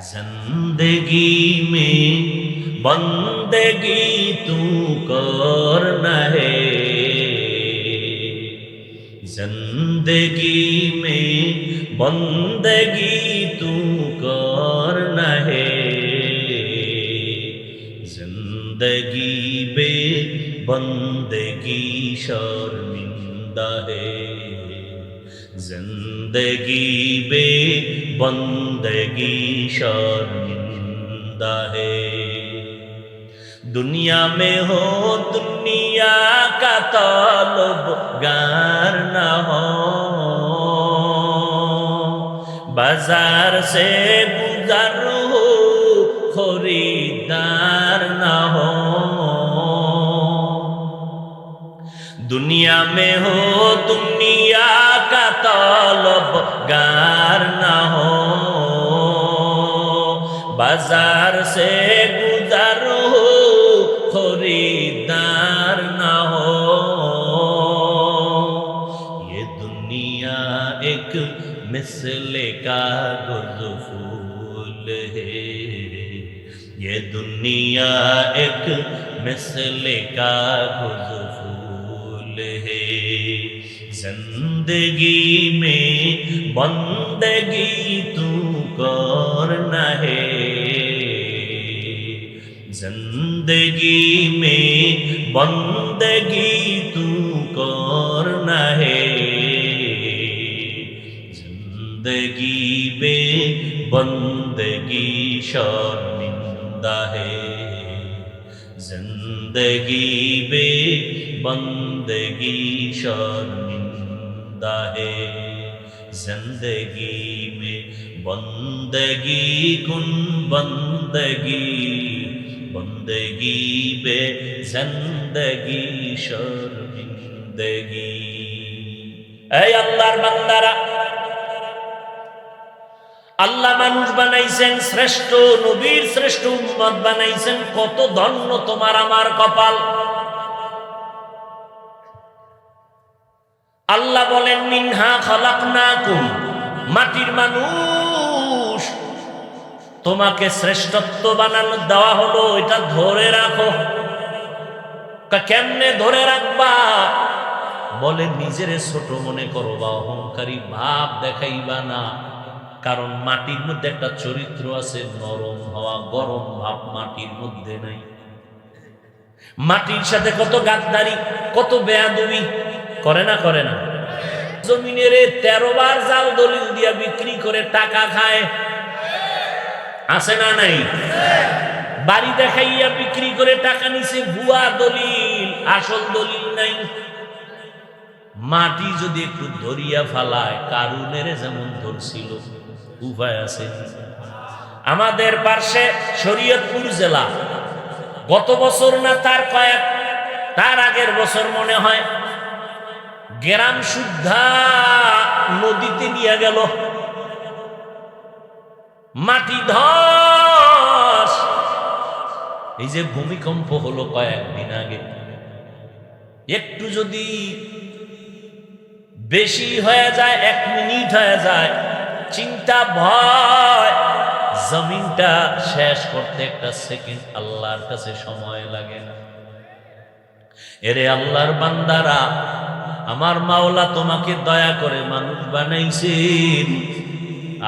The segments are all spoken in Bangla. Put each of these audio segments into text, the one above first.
जिंदगी में बंदगी तू करना है, जिंदगी में बंदगी तू करना है, जिंदगी बे बंदगी शर्मिंदा है, जिंदगी बे बंदगी शर्मिंदा है। दुनिया में हो दुनिया का तलबगार न हो, बाजार से गुजर हो खरीदार न हो। दुनिया में हो दुनिया का तलबगार न हो, बाजार से गुजर हो खरीदार न हो। ये दुनिया एक मिसले का गुज़फूल है, ये दुनिया एक मिसले का गुज़फूल है। जिंदगी में बंदगी तू करना है, जिंदगी में बंदगी तू करना है, जिंदगी में बंदगी शर्मिंदा है, जिंदगी में बंदगी शर्मिंदा है। जिंदगी में बंदगी कुन बंदगी, बंदगी बे जिंदगी शर्मिंदगी। এই আল্লাহর বান্দারা, আল্লাহ মানুষ বানাইছেন শ্রেষ্ঠ, নবীর শ্রেষ্ঠ উম্মত বানাইছেন। কত ধন্য তোমার আমার কপাল। আল্লাহ বলেন মিনহা খালাকনাকুম, মাটির মানুষ তোমাকে শ্রেষ্ঠত্ব বানানো দেওয়া হলো, এটা ধরে রাখো। কেমনে ধরে রাখবা? বলে নিজের ছোট মনে করো বা অহংকারী ভাব দেখাইবা না। কারণ মাটির মধ্যে একটা চরিত্র আছে, নরম হওয়া, গরম ভাব মাটির মধ্যে নাই। মাটির সাথে কত গাদ্দারি, কত বেয়াদবি করে না করে না? জমিনের 13 বার জাল দলিল দিয়া বিক্রি করে টাকা খায়, আছে না নাই? বাড়ি দেখাইয়া বিক্রি করে টাকা নিছে, ভুয়া দলিল, আসল দলিল নাই। মাটি যদি একটু ধরিয়া ফালায়, কারুনের যেমন ধরছিল, উপায় আছে? আমাদের পাশে শরীয়তপুর জেলা, গত বছর না তার আগের বছর মনে হয়, গ্রাম শুদ্ধা নদীতে নিয়ে গেল, মাটি ধস। এই যে ভূমিকম্প হলো কয়েকদিন আগে, একটু যদি বেশি হয়ে যায়, 1 মিনিট হয়ে যায়, চিন্তা ভয়, জমিনটা শেষ করতে একটা সেকেন্ড আল্লাহর কাছে সময় লাগে না। এরে আল্লাহর বান্দারা, আমার মাওলা তোমাকে দয়া করে মানুষ বানাইছেন।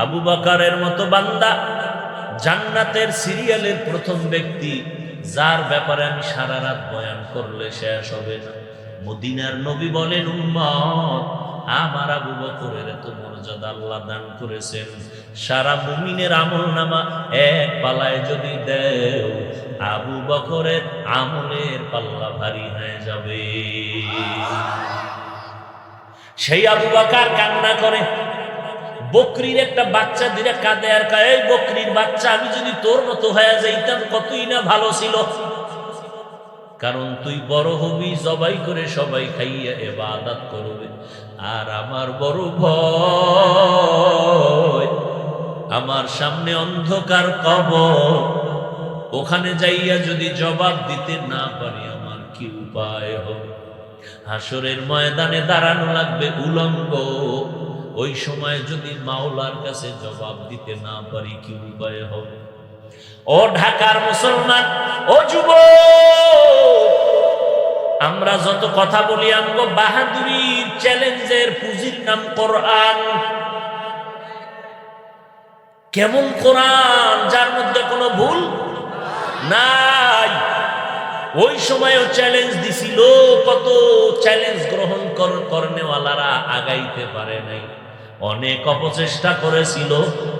আবু বকরের মতো বান্দা, জান্নাতের সিরিয়ালের প্রথম ব্যক্তি, যার ব্যাপারে আমি সারা রাত বয়ান করলে শেষ হবে না। মদিনার নবী বলেন, উম্মত, আমার আবু বকরের এত মর্যাদা আল্লাহ দান করেছেন, সারা মুমিনের আমলনামা এক পাল্লায় যদি দেও, আবু বকরের আমলের পাল্লা ভারী হয়ে যাবে। সেই আবু বকর কান্না করে, বকরির একটা বাচ্চা দিলে কাঁদে আর কয়, এই বকরির বাচ্চা, আমি যদি তোর মতো হয়ে যাইতাম কতই না ভালো ছিল। কারণ তুই বড় হবি, জবাই করে সবাই খাইয়া ইবাদত করবে। আর আমার বড় ভয়, আমার সামনে অন্ধকার কবর, ওখানে যাইয়া যদি জবাব দিতে না পারি আমার কি উপায় হবে? হাসরের ময়দানে দাঁড়ানো লাগবে উলঙ্গ, ওই সময় যদি মাওলার কাছে জবাব দিতে না পারি কি উপায় হবে? ও ঢাকার মুসলমান, ও যুবক, আমরা যত কথা বলি আমগো বাহাদুরির চ্যালেঞ্জের পুঁজির নাম কোরআন। কেমন কোরআন যার মধ্যে কোনো ভুল নাই। ওই সময়ও চ্যালেঞ্জ দিছিল, কত চ্যালেঞ্জ গ্রহণ করনেওয়ালারা আগাইতে পারে নাই, অনেক অপচেষ্টা করেছিল,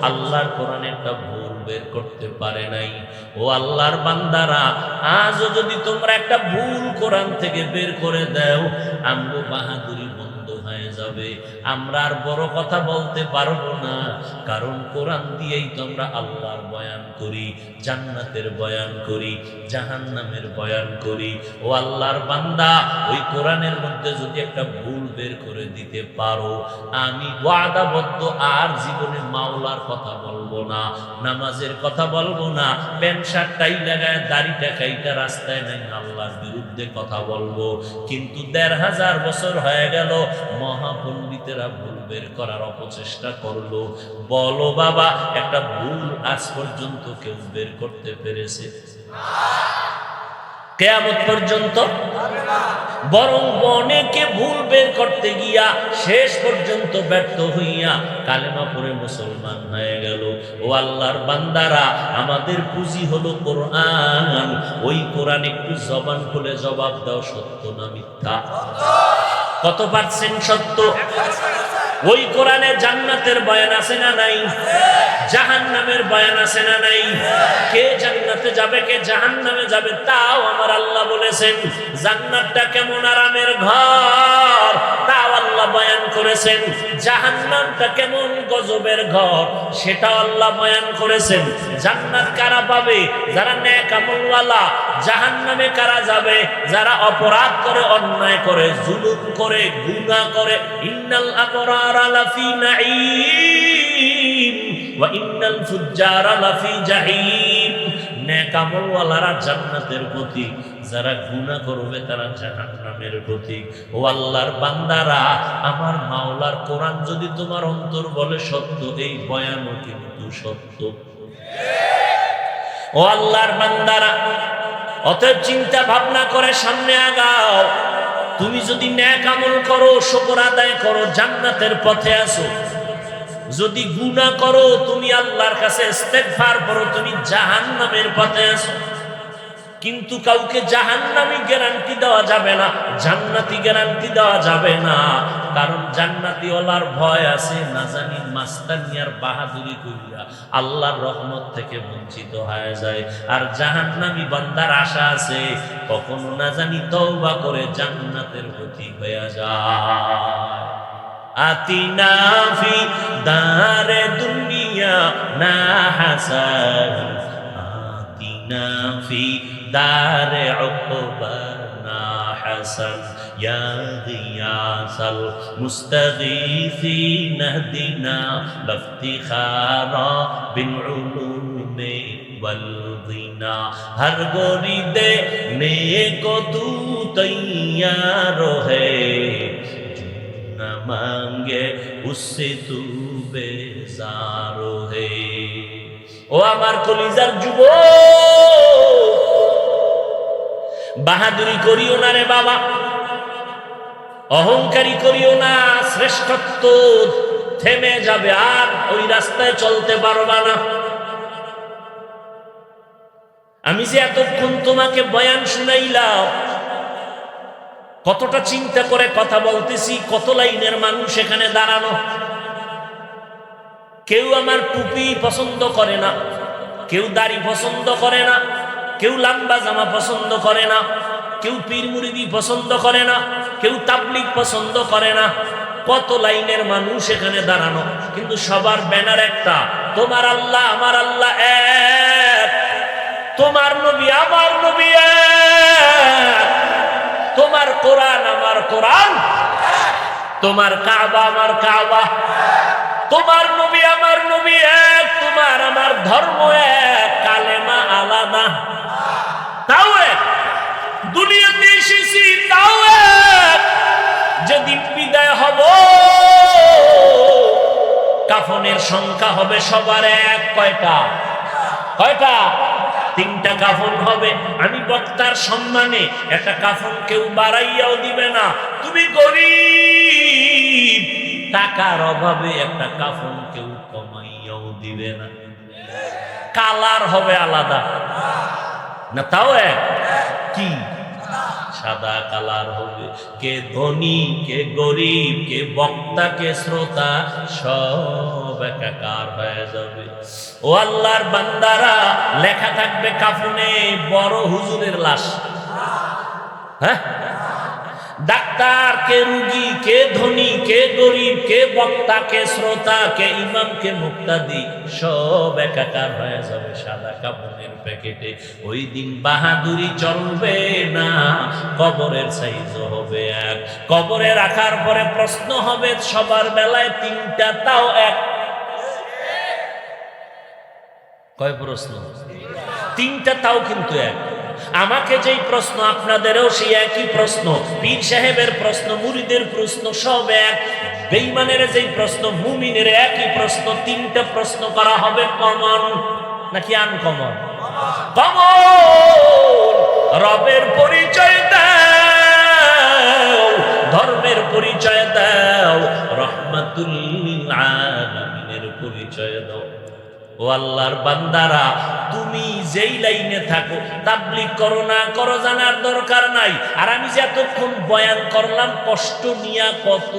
আল্লাহর কোরআনে একটা ভুল বের করতে পারে নাই। ও আল্লাহর বান্দারা, আজও যদি তোমরা একটা ভুল কোরআন থেকে বের করে দাও, আমগো বাহাদুরি বন্ধ হয়ে যাবে, আমরা আর বড় কথা বলতে পারবো না। কারণ কোরআন দিয়েই তোমরা আল্লাহর বয়ান করি, জান্নাতের বয়ান করি, জাহান্নামের বয়ান করি। ও আল্লাহর বান্দা, ওই কোরআনের মধ্যে যদি একটা ভুল বের করে দিতে পারো, আমি ওয়াদাবদ্ধ আর জীবনে মাওলার কথা বলবো না, নামাজের কথা বলবো না, প্যান্ট শার্ট টাই লাগায় দাড়িটা কাইটা রাস্তায় নাই আল্লাহর বিরুদ্ধে কথা বলবো। কিন্তু ১৫০০ বছর হয়ে গেল, মহাপণ্ডিতেরা ভুল বের করার অপচেষ্টা করলো। বলো বাবা, একটা ভুল আজ পর্যন্ত কেউ বের করতে পেরেছে? কিয়ামত পর্যন্ত বরং অনেকে ভুল বের করতে গিয়া শেষ পর্যন্ত ব্যর্থ হইয়া কালেমা পড়ে মুসলমান হয়ে গেল। ও আল্লাহর বান্দারা, আমাদের পুঁজি হলো কোরআন। ওই কোরআন একটু জবান খুলে জবাব দাও, সত্য না মিথ্যা? কত পার্সেন্ট সত্য? ওই কোরআনে জান্নাতের বয়ান আছে না নাই? জাহান্নামের বয়ান আছে না নাই? কে জান্নাতে যাবে, কে জাহান্নামে যাবে, তাও আমার আল্লাহ বলেছেন। জান্নাতটা কেমন আরামের ঘর, তাও আল্লাহ বয়ান করেছেন। জাহান্নামটা কেমন গজবের ঘর, সেটাও আল্লাহ বয়ান করেছেন। জান্নাত কারা পাবে? যারা নেক আমলওয়ালা। জাহান্নামে কারা যাবে? যারা অপরাধ করে, অন্যায় করে, জুলুম করে, গুনাহ করে। ইন্নাল আবরারা লাফি নাঈম ওয়া ইন্নাল ফুজ্জারা লাফি জাহিম। নেক আমলওয়ালারা জান্নাতের প্রতীক, যারা গুনাহ করবে তারা জাহান্নামের প্রতীক। ও আল্লাহর বান্দারা, আমার মাওলার কোরআন যদি তোমার অন্তর বলে সত্য, এই বয়ানও কিন্তু সত্য। ও আল্লাহর বান্দারা, অতএব চিন্তা ভাবনা করে সামনে আগাও। তুমি যদি নেক আমল করো, শুকর আদায় করো, জান্নাতের পথে আসো। যদি গুনাহ করো, তুমি আল্লাহর কাছে ইস্তেগফার করো, তুমি জাহান্নামের পথে আসো। কিন্তু কাউকে জাহান্নামী গ্যারান্টি দেওয়া যাবে না, জান্নাতি গ্যারান্টি দেওয়া যাবে না। কারণ জান্নাতি ওয়ালার ভয় আছে, না জানি মাস্তানিয়ার বাহাদুরি কইরা আল্লাহর রহমত থেকে বঞ্চিত হয়ে যায়। আর জাহান্নামী বান্দার আশা আছে, কখনো না জানি তওবা করে জান্নাতের প্রতি হয়ে যায়। আতিনা ফি দারে দুনিয়া না হাসান, আতিনা ফি দারে উকবা না হাসান, ইয়া গিয়াসাল মুস্তাগীসিন ইহদিনা লাফতিখারা বিল উলুমি ওয়াল গিনা। হর গরিদে নেকো তু তৈয়ার হে, না মাঙ্গে উসসে তু বেজার হে। ও আমার কলিজার যুবক, বাহাদুরি করিও না রে বাবা, অহংকারী করিও না। শ্রেষ্ঠত্ব থেমে যাবে, আর ওই রাস্তায় চলতে পারবা না। আমি যে এতক্ষণ তোমাকে বয়ান শুনাইলাম, কতটা চিন্তা করে কথা বলতেছি, কত লাইনের মানুষ এখানে দাঁড়ানো। কেউ আমার টুপি পছন্দ করে না, কেউ দাড়ি পছন্দ করে না, কেউ লম্বা জামা পছন্দ করে না, কেউ পীর মুরিদি পছন্দ করে না, কেউ তাবলিগ পছন্দ করে না। কত লাইনের মানুষ এখানে দাঁড়ানো, কিন্তু সবার ব্যানার একটা, তোমার আল্লাহ আমার আল্লাহ এক, তোমার নবী আমার নবী এক, তোমার কোরআন আমার কোরআন, তোমার কাবা আমার কাবা, তোমার নবী আমার নবী এক, তোমার আমার ধর্ম এক, কালেমা আলাদা তাও এক, দুনিয়াতে এসেছি তাও এক। যেদিন বিদায় হব কাফনের সংখ্যা হবে সবার এক। কয়টা? কয়টা? 3টা কাফন হবে। আমি বক্তার সম্মানে একটা কাফন কেউ বাড়াইয়াও দিবে না। তুমি গরিব, টাকার অভাবে একটা কাফন কেউ কমাইয়াও দিবে না। কালার হবে আলাদা না? তাও এক। কি? সাদা কালার হবে। কে ধনী, কে গরিব, কে বক্তা, কে শ্রোতা, সব একাকার হয়ে যাবে। ও আল্লাহর বান্দারা, লেখা থাকবে কাফনে বড় হুজুরের লাশ। হ্যাঁ, ডাক্তার, কে রুগী, কে ধনী, কে গরিব, কে বক্তা, কে শ্রোতা, কে ইমাম, কে মুক্তাদি, সব একাকার হয়ে যাবে সাদা কাপড়ের প্যাকেটে। ওই দিন বাহাদুরি চলবে না, কবরের সাইজ হবে এক। কবরে রাখার পরে প্রশ্ন হবে সবার বেলায় 3টা, তাও এক। কয় প্রশ্ন? 3টা, তাও কিন্তু এক। আমাকে যেই প্রশ্ন, আপনাদেরও সেই একই প্রশ্ন। পীর সাহেবের প্রশ্ন, মুরিদের প্রশ্ন, সব এক। বেঈমানের যেই প্রশ্ন, মুমিনের একই প্রশ্ন। 3টা প্রশ্ন করা হবে কমন নাকি আনকমন? কমন। রবের পরিচয় দাও, ধর্মের পরিচয় দাও, রহমাতুল লিল আলামিনের পরিচয় দাও। ও আল্লাহর বান্দারা, তুমি যেই লাইনে থাকো, তাবলীগ করো না করো জানার দরকার নাই। আর আমি যে এতক্ষণ বয়ান করলাম, কষ্ট নিয়া কত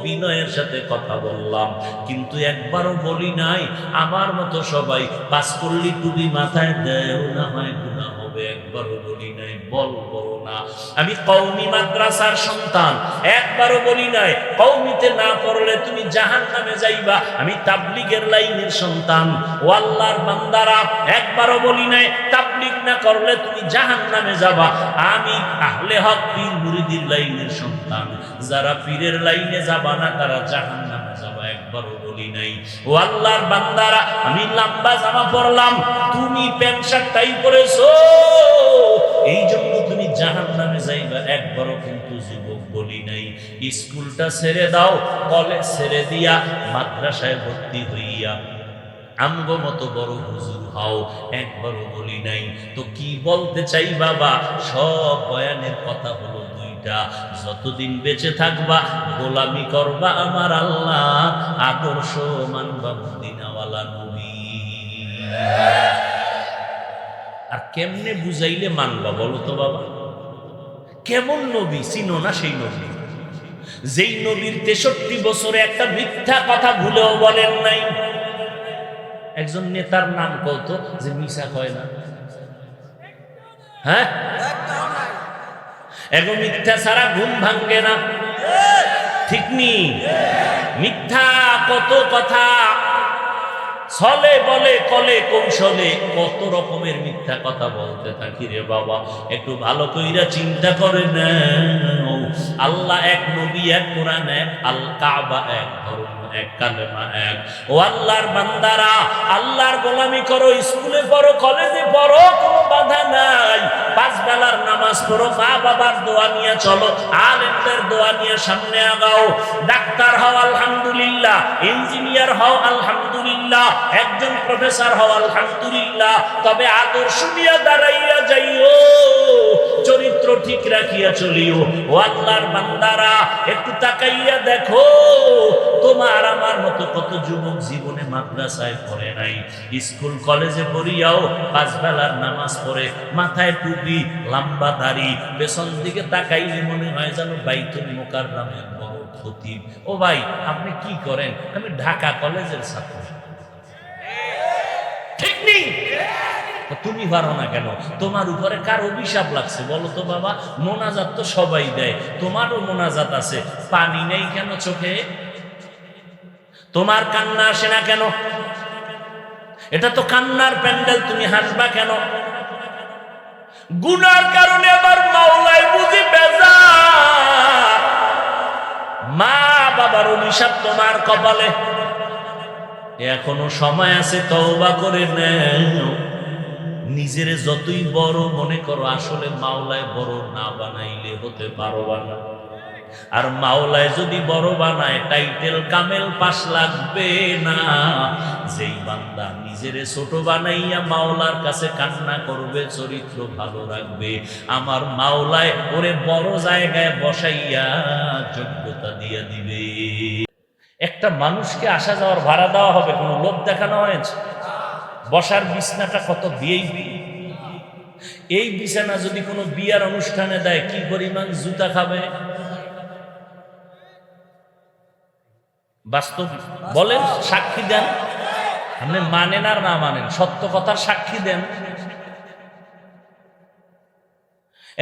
বিনয়ের সাথে কথা বললাম, কিন্তু একবারও বলি নাই আমার মতো সবাই 5 করলি টুপি মাথায় দেও না হয় গুনাহ হবে। একবারও বলি নাই, বলবো না। আমি কওমি মাদ্রাসার সন্তান, একবারও বলি নাই কওমিতে না পড়লে তুমি জাহান্নামে যাইবা। আমি তাবলীগের লাইনের সন্তান। ও আল্লাহর বান্দারা, একবারও বলি নাই তাবলীগ না করলে তুমি জাহান্নামে যাবা। আমি আহলে হক পীর মুরিদির লাইনের সন্তান। যারা পীরের লাইনে যাবা না তারা জাহান্নামে যাবা, একবারও বলি নাই। ও আল্লাহর বান্দারা, আমি লম্বা জামা পরলাম, তুমি প্যান্ট শার্ট টাই পরেছো, এই জন্য তুমি জাহান্নামে যাইবা, একবারও কিন্তু যুবক বলি নাই। স্কুলটা ছেড়ে দাও, কলেজ ছেড়ে দিয়া মাদ্রাসায় ভর্তি হইয়া আমগো মতো বড় হুজুর হও, একবারও বলি নাই। তো কি বলতে চাই বাবা, সব বয়ানের কথা হলো 2টা। যতদিন বেঁচে থাকবা গোলামি করবা আমার আল্লাহ, আদর্শ মানবা মদিনাওয়ালা নবী। আর কেমনে বুঝাইলে মানবা বলো তো বাবা? কেমন নবী চিনো না? সেই নবী যেই নবীর 63 বছরে একটা মিথ্যা কথা ভুলেও বলেন নাই। একজন নেতার নাম কত যে মিশা কয় না? হ্যাঁ, এখন মিথ্যা ছাড়া ঘুম ভাঙ্গে না, ঠিক নি? মিথ্যা কত কথা ছলে বলে, কলে কৌশলে কত রকমের মিথ্যা কথা বলতে থাকি রে বাবা। একটু ভালো কইরা চিন্তা করে না, আল্লাহ এক, নবী এক, কোরআন এক, আল কাবা এক, ধর্ম এক, কালেমা এক। ও আল্লাহর বান্দারা, আল্লাহর গোলামি করো, স্কুলে পড়ো, কলেজে পড়ো, কোনো বাধা নাই। 5 বেলার নামাজ পড়ো, মা বাবার দোয়া নিয়ে চলো, আলেমদের দোয়া নিয়ে সামনে আগাও। ডাক্তার হও আলহামদুলিল্লাহ, ইঞ্জিনিয়ার হও আলহামদুলিল্লাহ, একজন প্রফেসর হও আলহামদুলিল্লাহ, তবে আদর্শ নিয়ে দাঁড়াইয়া যাইও, চরিত্র ঠিক রাখিয়া চলিও। ও আল্লাহর বান্দারা, একটু তাকাইয়া দেখো, তোমার আমার মতো কত যুবক জীবনে মাদ্রাসায় পড়ে নাই, স্কুল কলেজে পড়িয়াও 5 বেলার নামাজ পড়ে, মাথায় টুপি, লম্বা দাড়ি, পেছন দিকে তাকাইলে মনে হয় যেন বাইতুল মুকাররমের বড় খতিব। ও ভাই, আপনি কি করেন? আমি ঢাকা কলেজের ছাত্র। ঠিক নেই? তুমি পারো না কেন? তোমার উপরে কার অভিশাপ লাগছে বলো তো বাবা? মোনাজাত তো সবাই দেয়, তোমারও মোনাজাত আছে, পানি নেই কেন চোখে? তোমার কান্না আসে না কেন? এটা তো কান্নার প্যান্ডেল, তুমি হাসবা কেন? গুনার কারণে আবার মাওলাই বুঝি বেজার, মা বাবার অভিশাপ তোমার কপালে। এখনো সময় আছে, তওবা করে নাও। নিজের যতই বড় মনে করো, আসলে মাওলায় বড় না বানাইলে হতে পারবা না। আর মাওলায় যদি বড় বানায় টাইটেল কামেল পাস লাগবে না। যেই বান্দা নিজেরে ছোট বানাইয়া মাওলার কাছে কান্না করবে, চরিত্র ভালো রাখবে, আমার মাওলায় ওরে বড় জায়গায় বসাইয়া যোগ্যতা দিয়ে দিবে। একটা মানুষকে আসা যাওয়ার ভাড়া দেওয়া হবে, কোনো লোভ দেখানো হয়েছে? বসার বিছনাটা কত ভিআইপি। এই বিছানা যদি কোনো বিয়ার অনুষ্ঠানে দেয়, কি পরিমাণ জুতা খাবে। বাস্তব বলেন, সাক্ষী দেন, আপনি মানেন আর না মানেন, সত্য কথার সাক্ষী দেন।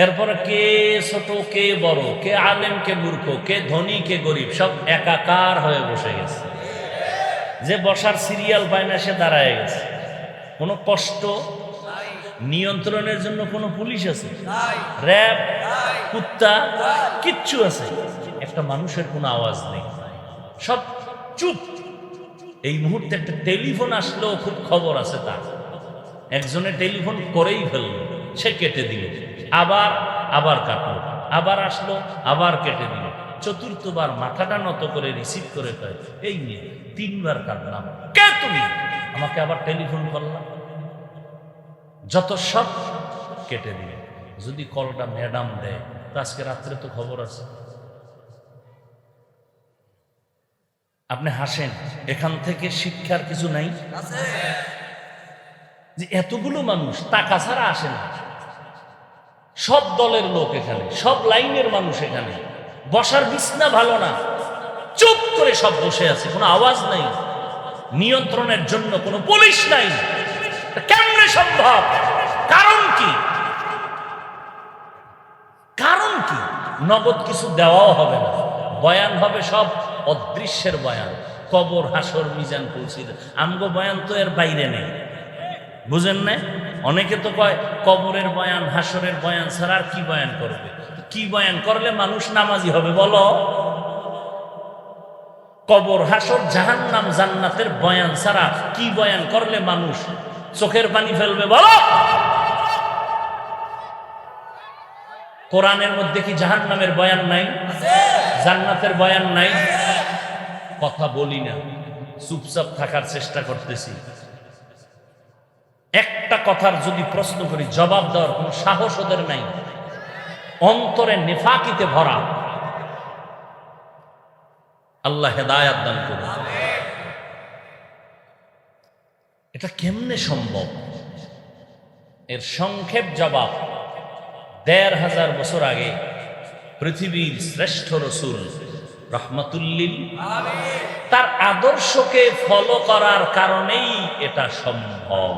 এরপরে কে ছোট কে বড়, কে আলেম কে মূর্খ, কে ধনী কে গরিব, সব একাকার হয়ে বসে গেছে। যে বসার সিরিয়াল পায় না সে দাঁড়ায় গেছে। কোনো কষ্ট নিয়ন্ত্রণের জন্য কোনো পুলিশ আছে, র্যাব, কুত্তা, কিচ্ছু আছে? একটা মানুষের কোনো আওয়াজ নেই, সব চুপ। এই মুহূর্তে একটা টেলিফোন আসলেও খুব খবর আছে তার। একজনে টেলিফোন করেই ফেলল, সে কেটে দিল, আবার কাটলো, আবার আসলো, আবার কেটে দিল। চতুর্থবার মাথাটা নত করে রিসিভ করে কয়, এই নিয়ে 3 বার কাটলাম, কে তুমি? আমাকে আবার টেলিফোন করলাম। যত সব কেটে দিল। যদি কলটা ম্যাডাম দেয়, তো আজকে রাত্রে তো খবর আছে। আপনি হাসেন, এখান থেকে শিক্ষার কিছু নাই? যে এতগুলো মানুষ টাকা ছাড়া আসে না, সব দলের লোক এখানে, সব লাইনের মানুষ এখানে, বসার বিছনা ভালো না, চুপ করে সব বসে আছে, কোনো আওয়াজ নাই, নিয়ন্ত্রণের জন্য কোনো পুলিশ নাই। কেমনে সম্ভব? কারণ কি? কারণ কি? নগদ কিছু দেওয়াও হবে না, বয়ান হবে সব অদৃশ্যের বয়ান, কবর, হাসর, মিজান, পৌঁছিল। আমগো বয়ান তো এর বাইরে নেই, বুঝেন না? অনেকে তো কয় কবরের বয়ান, হাসরের বয়ান ছাড়া আর কি বয়ান করবে? কি বয়ান করলে মানুষ নামাজি হবে বলো? কবর, হাসর, জাহান্নাম, জান্নাতের বয়ান ছাড়া কি বয়ান করলে মানুষ চোখের পানি ফেলবে বলো? কোরআনের মধ্যে কি জাহান্নামের বয়ান নাই? জান্নাতের বয়ান নাই? কথা বলি না, চুপচাপ থাকার চেষ্টা করতেছি। একটা কথার যদি প্রশ্ন করি, জবাব দেওয়ার কোনো সাহস ওদের নাই, অন্তরে নেফাকিতে ভরা। আল্লাহ হেদায়াত দান করুন। এটা কেমনে সম্ভব? এর সংক্ষেপ জবাব, ১৫০০ বছর আগে পৃথিবীর শ্রেষ্ঠ রসূল রহমাতুল্লিল তার আদর্শকে ফলো করার কারণেই এটা সম্ভব।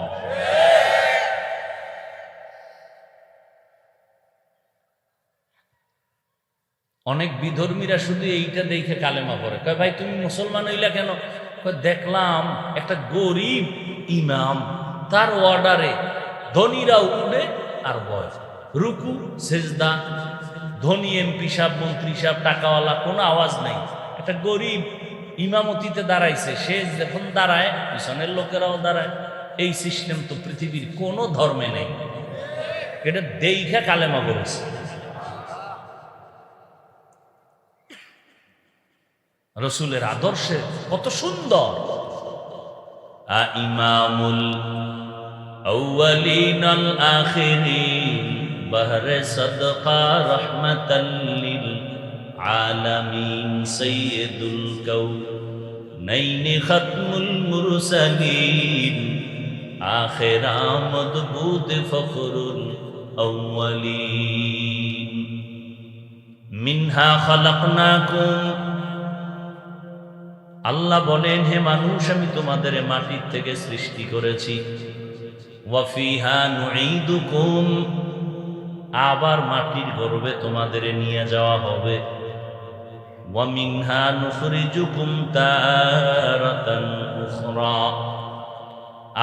অনেক বিধর্মীরা শুধু এইটা দেখে কালেমা পড়ে, কয় ভাই তুমি মুসলমান হইলা কেন? দেখলাম একটা গরিব ইমাম, তার অর্ডারে ধনীরা উঠবে আর বয়, রুকু সেজদা, ধনী এমপি সাহেব, মন্ত্রী সাহেব, টাকাওয়ালা, কোনো আওয়াজ নাই। একটা গরিব ইমামতিতে দাঁড়াইছে, সে যখন দাঁড়ায় পিছনের লোকেরাও দাঁড়ায়। এই সিস্টেম তো পৃথিবীর কোনো ধর্মে নেই। এটা দেইখা কালেমা বলেছে। রসুলের আদর্শে কত সুন্দর। ইমামুল আউয়ালিন আল আখিরিন বাহরে সাদকা রাহমাতাল লিল আলামিন সাইয়্যিদুল কাউনাইন খাতমুল মুরসালিন আখির আমদ বুদ ফখরুল আউয়ালিন মিনহা খালাকনাকুম। আল্লাহ বলেন, হে মানুষ, আমি তোমাদের মাটির থেকে সৃষ্টি করেছি। ওয়া ফিহা নুঈদুকুম, আবার মাটির গর্ভে তোমাদের নিয়ে যাওয়া হবে। ওয়া মিনহা নুখরিজুকুম তারাতান উখরা,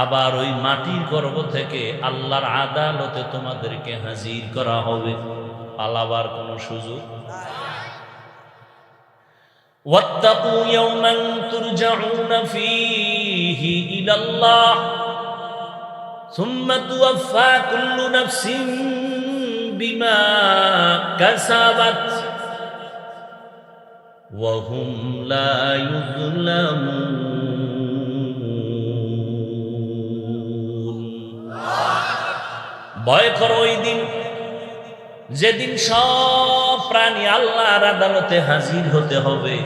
আবার ওই মাটির গর্ভ থেকে আল্লাহর আদালতে তোমাদেরকে হাজির করা হবে। পালাবার কোনো সুযোগ। واتقوا يوما ترجعون فيه إلى الله ثم توفى كل نفس بما كسبت وهم لا يظلمون ভয় করো ওই দিন যেদিন সব প্রাণী আল্লাহর আদালতে হাজির হতে হবে।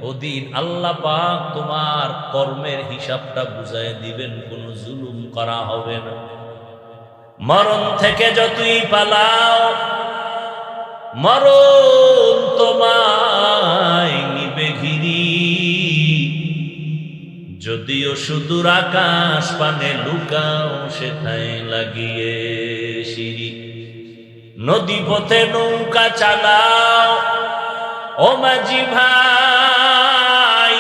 ওদিন আল্লাহ পাক তোমার কর্মের হিসাবটা বুঝায় দিবেন, কোনো জুলুম করা হবে না। মরণ থেকে যতই পালাও, মরণ তোমায় নিবে ঘিরি। যদিও সুদূর আকাশ পানে লুকাও, সেথায় লাগিয়ে সিঁড়ি। নদী পথে নৌকা চালাও ও মাঝি ভাই,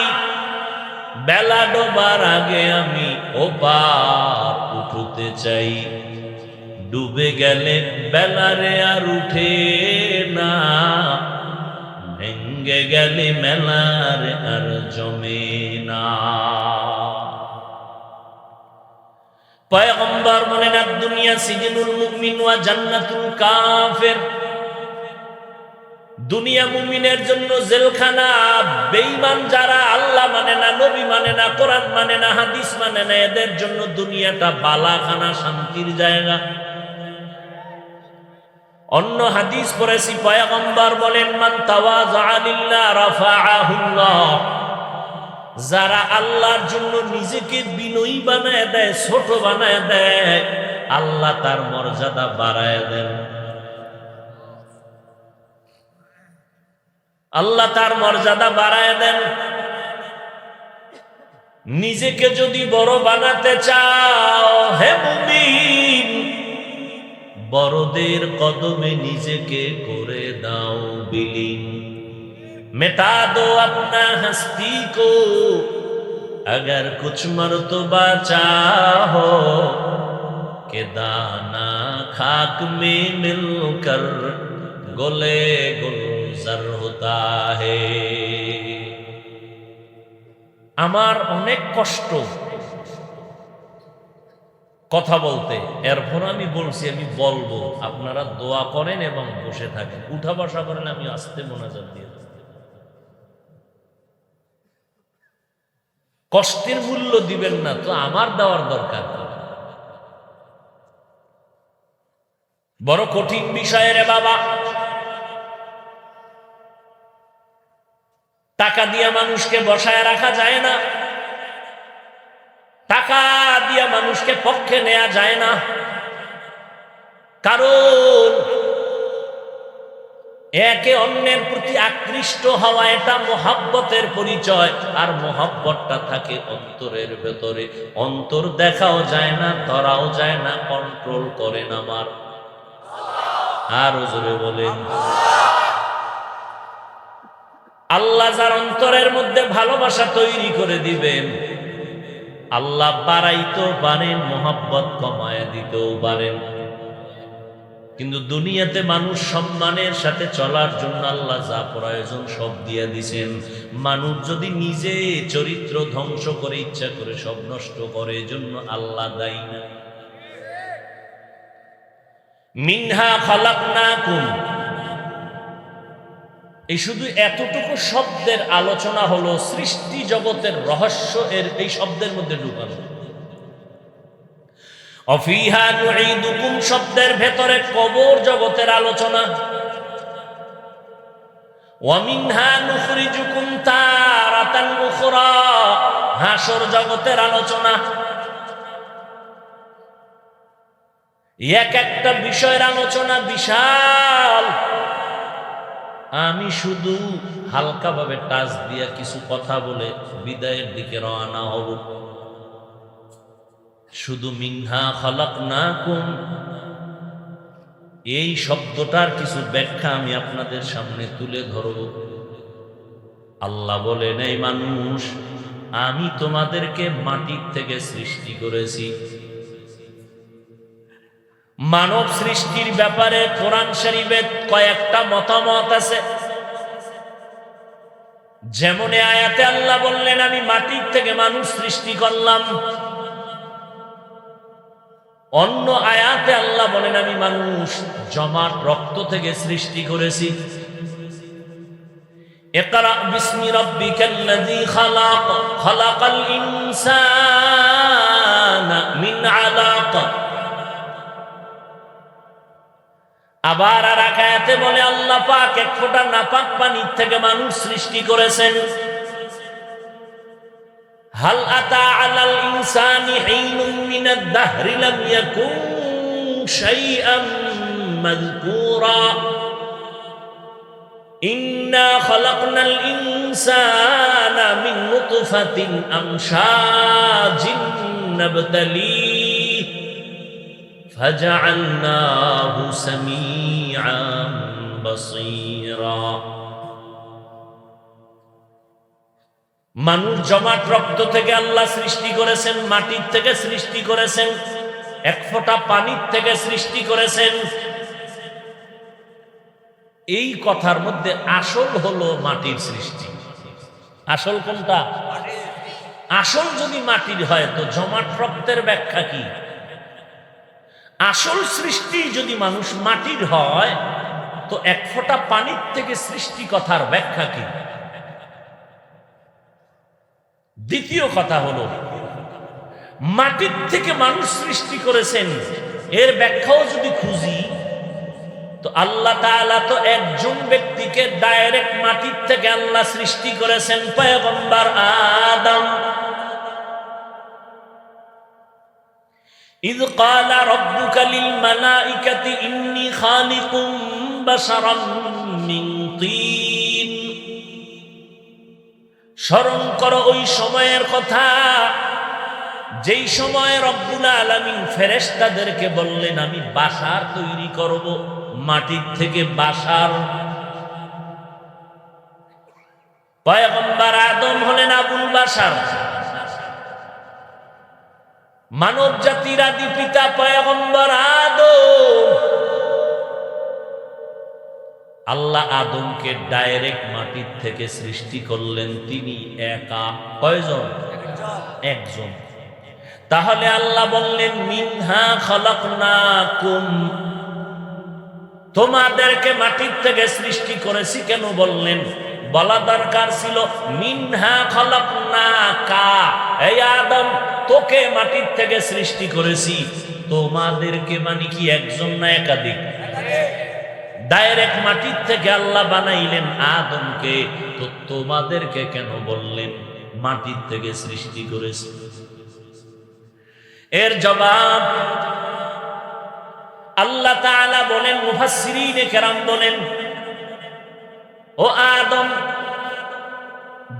বেলা ডোবার আগে আমি ওপার উঠতে চাই। ডুবে গেলে বেলারে আর উঠে না, ভেঙ্গে গেলে মেলারে আর জমে না। পয়গম্বর বলেন, দুনিয়া সিজনুল মুমিন ওয়া জান্নাতুল কাফির। দুনিয়া মুমিনের জন্য জেলখানা, বেঈমান যারা আল্লাহ মানে না, নবী মানে না, কোরআন মানে না, হাদিস মানে না, এদের জন্য দুনিয়াটা বালাখানা, শান্তির জায়গা। অন্য হাদিস পড়েছি, পয়গম্বর বলেন, মান তাওয়াযা লিল্লাহ রাফাআহুল্লাহ। যারা আল্লাহর জন্য নিজেকে বিনয়ী বানায় দেয়, ছোট বানায় দেয়, আল্লাহ তার মর্যাদা বাড়ায় দেন। আল্লাহ তার মর্যাদা বাড়ায় দেন। নিজেকে যদি বড় বানাতে চাও হে মুমিন, বড়দের কদমে নিজেকে করে দাও বিলীন। मिटा दो अपना हस्ती को अगर कुछ मर्तबा चाहो, के दाना खाक में मिलकर गोले गुलजार होता है। আমার অনেক কষ্ট কথা বলতে, এরপর আমি বলছি আমি বলবো, আপনারা দোয়া করেন এবং বসে থাকেন। উঠা বসা করেন, আমি আস্তে মোনাজাত দিয়ে। কষ্টের মূল্য দিবেন না তো আমার দেওয়ার দরকার। বড় কঠিন বিষয় রে বাবা। টাকা দিয়ে মানুষকে বসায় রাখা যায় না, টাকা দিয়ে মানুষকে পক্ষে নেওয়া যায় না। কারণ একে অন্যের প্রতি আকৃষ্ট হওয়া এটা মোহাব্বতের পরিচয়, আর মোহাব্বতটা থাকে অন্তরের ভেতরে। অন্তর দেখাও যায় না, ধরাও যায় না, কন্ট্রোল করেন আমার। আরো জোরে বলেন। আল্লাহ যার অন্তরের মধ্যে ভালোবাসা তৈরি করে দিবেন, আল্লাহ বাড়াইতেও পারেন, মোহাব্বত কমায় দিতেও পারেন। কিন্তু দুনিয়াতে মানুষ সম্মানের সাথে চলার জন্য আল্লাহ যা প্রয়োজন সব দিয়ে দিছেন। মানুষ যদি নিজে চরিত্র ধ্বংস করে ইচ্ছা করে সব নষ্ট করে, এজন্য আল্লাহ দায়ী না। মিনহা খালাকনাকুম, এই শুধু এতটুকু শব্দের আলোচনা হলো, সৃষ্টি জগতের রহস্য এই শব্দের মধ্যে ঢুকানো। অফিহা নুঈদুকুম শব্দের ভেতরে কবর জগতের আলোচনা। ওয়া মিনহা নুখরিজুকুম তারাতান উখরা, হাসর জগতের আলোচনা। এক একটা বিষয়ের আলোচনা বিশাল। আমি শুধু হালকাভাবে টাচ দিয়া কিছু কথা বলে বিদায়ের দিকে রওনা হব। শুধু মিনহা খালাকনাকুম এই শব্দটার কিছু ব্যাখ্যা আমি আপনাদের সামনে তুলে ধরব। আল্লাহ বলেন, এই মানুষ, আমি তোমাদেরকে মাটির থেকে সৃষ্টি করেছি। মানব সৃষ্টির ব্যাপারে কোরআন শরীফে কয়েকটা মতামত আছে। যেমন আয়াতে আল্লাহ বললেন, আমি মাটির থেকে মানুষ সৃষ্টি করলাম। অন্য আয়াতে আল্লাহ বলেন, আমি মানুষ জমাট রক্ত থেকে সৃষ্টি করেছি। ইকরা বিসমি রাব্বিকাল্লাযী খালাক খালাকাল ইনসানা মিন আলাক। আবার আর এক আয়াতে বলে আল্লাহ পাক এক ফোঁটা নাপাক পানির থেকে মানুষ সৃষ্টি করেছেন। হাল আতা আলাল ইনসানি হিনুম মিনাদ দাহরি লাম ইয়াকুন শাইআম মাযকুরা ইন্না খালাকনাল ইনসানা মিন নুতফাতিন আমশাজিন নাবতালিহি ফাজআলনাহু সামিআন বাসীরা। মানুষ জমাট রক্ত থেকে আল্লাহ সৃষ্টি করেছেন, মাটির থেকে সৃষ্টি করেছেন, এক ফোঁটা পানির থেকে সৃষ্টি করেছেন। এই কথার মধ্যে আসল হলো মাটির সৃষ্টি। আসল কোনটা? আসল যদি মাটির হয় তো জমাট রক্তের ব্যাখ্যা কি? আসল সৃষ্টি যদি মানুষ মাটির হয় তো এক ফোঁটা পানির থেকে সৃষ্টি কথার ব্যাখ্যা কি? দ্বিতীয় কথা হলো মাটির থেকে মানুষ সৃষ্টি করেছেন, এর ব্যাখ্যাও যদি খুঁজি তো আল্লাহ তাআলা তো একজন ব্যক্তিকে ডাইরেক্ট মাটির থেকে আল্লাহ সৃষ্টি করেছেন, পয়গম্বর আদম। ইয ক্বালা রাব্বুকা লিল মালাইকাতি ইন্নী খালিকুম বাশারাম মিন তিন। স্মরণ করো ওই সময়ের কথা যেই সময় রব্বুল আলামিন ফেরেশতাদেরকে বললেন আমি বাশার তৈরি করব মাটির থেকে। বাশার পয়গম্বর আদম হলেন আবুল বাশার, মানব জাতির আদি পিতা পয়গম্বর আদম। আল্লাহ আদমকে ডাইরেক্ট মাটির থেকে সৃষ্টি করলেন, তিনি একা। কয়জন? একজন। তাহলে আল্লাহ বললেন মিনহা খালাকনাকুম, তোমাদেরকে মাটির থেকে সৃষ্টি করেছি। কেন বললেন? বলা দরকার ছিল মিনহা খালাকনাকা, এই আদম তোকে মাটির থেকে সৃষ্টি করেছি। তোমাদেরকে মানে কি একজন না একাধিক? ডাইরেক্ট মাটির থেকে আল্লাহ বানাইলেন আদমকে, তো তোমাদেরকে কেন বললেন মাটির থেকে সৃষ্টি করেছি? এর জবাব আল্লাহ তাআলা বলেন, মুফাসসিরিনে কেরাম বলেন, ও আদম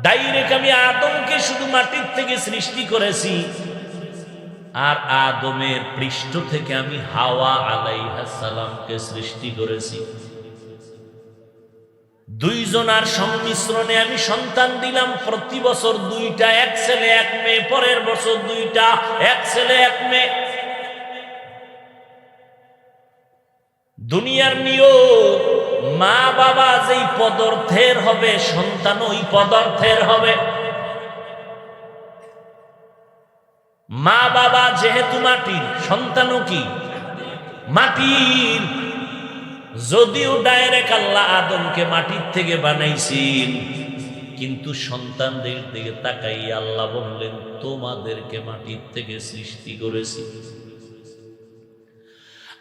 ডাইরেক্ট আমি আদমকে শুধু মাটির থেকে সৃষ্টি করেছি, আর আদমের পৃষ্ঠ থেকে আমি হাওয়া আলাইহিস সালামকে সৃষ্টি করেছি। দুইজনার সংমিশ্রণে আমি সন্তান দিলাম। প্রতি বছর দুইটা, এক ছেলে এক মেয়ে। পরের বছর দুইটা, এক ছেলে এক মেয়ে। দুনিয়ার নিয়ম, মা বাবা যেই পদার্থের হবে সন্তান ওই পদার্থের হবে। মা বাবা যেহেতু মাটির, সন্তানও কি মাটির। যদিও ডাইরেক্ট আল্লাহ আদমকে মাটির থেকে বানাইছেন, কিন্তু সন্তানদের দিকে তাকাই আল্লাহ বললেন তোমাদেরকে মাটির থেকে সৃষ্টি করেছি।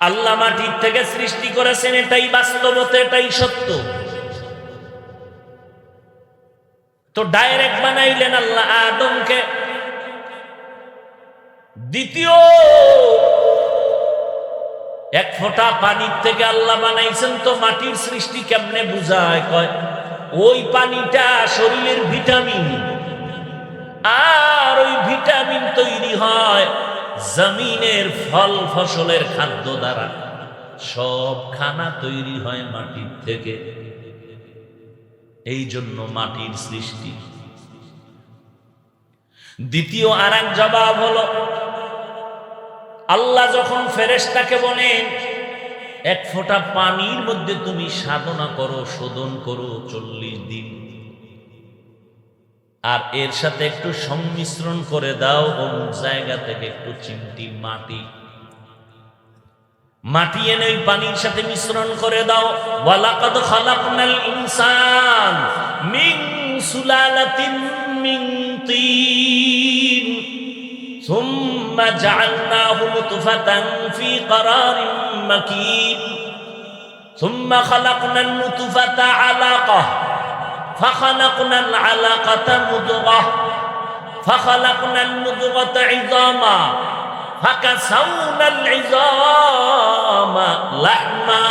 আল্লাহ মাটির থেকে সৃষ্টি করেছেন, এটাই বাস্তবতা, এটাই সত্য। তো ডাইরেক্ট বানাইলেন আল্লাহ আদমকে। দ্বিতীয়, এক ফোঁটা পানির থেকে আল্লাহ বানাইছেন, তো মাটির সৃষ্টি কেমনে বুঝায়? কয় ওই পানিটা শরীরের ভিটামিন, আর ওই ভিটামিন তৈরি হয় জমিনের ফল ফসলের খাদ্য দ্বারা। সব খানা তৈরি হয় মাটির থেকে, এই জন্য মাটির সৃষ্টি। দ্বিতীয় আর এক জবাব হলো, আল্লাহ যখন ফেরেশতাকে বলেন এক ফোঁটা পানির মধ্যে তুমি সাধনা করো, শোধন করো 40 দিন, আর এর সাথে একটু সংমিশ্রণ করে দাও অমুক জায়গা থেকে একটু চিমটি মাটি এনে ওই পানির সাথে মিশ্রণ করে দাও। ওয়ালাকাদ খালাকনাল ইনসান, মিন সুলালাতিন মিন তিন সুম্মা জাআলনাহু নুতফাতান ফি ক্বারারিন মাকিন সুম্মা খালাকনান নুতফাতা আলাকাহ فخلقنا العلقة مضغة فخلقنا المضغة عظاما فكسونا العظام لحما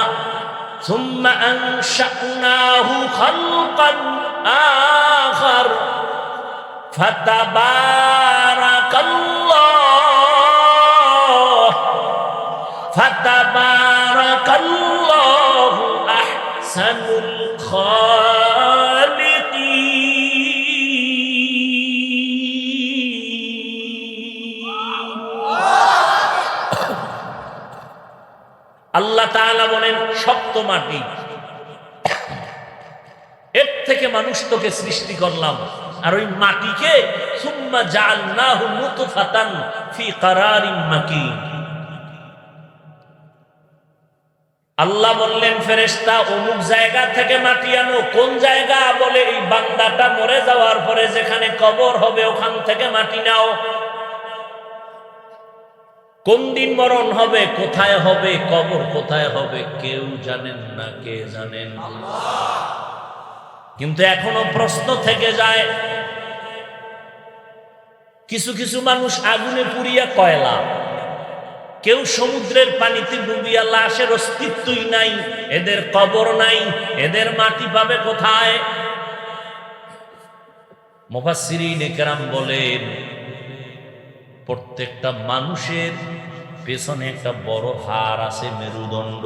ثم أنشأناه خلقا آخر فتبارك الله أحسن আল্লাহ তাআলা বলেন শক্ত মাটি, এর থেকে মানুষ তোকে সৃষ্টি করলাম, আর ওই মাটিকে সুম্মা জাআলনাহু নুতফাতান ফি ক্বারারিন মাকিন। আল্লাহ বললেন ফেরেশতা অমুক জায়গা থেকে মাটি আনো। কোন জায়গা? বলে এই বান্দাটা মরে যাওয়ার পরে যেখানে কবর হবে ওখান থেকে মাটি নাও। কোন দিন মরণ হবে, কোথায় হবে, কবর কোথায় হবে কেউ জানেন না। কে জানেন? আল্লাহ। কিন্তু এখনো প্রশ্ন থেকে যায়, কিছু কিছু মানুষ আগুনে পুড়িয়া কয়লা, কেউ সমুদ্রের পানিতে ডুবিয়া, লাশের অস্তিত্বই নাই, এদের কবর নাই, এদের মাটি পাবে কোথায়? মুফাসসিরিনে কেরাম বলেন প্রত্যেকটা মানুষের পেছনে একটা বড় হাড় আছে, মেরুদণ্ড।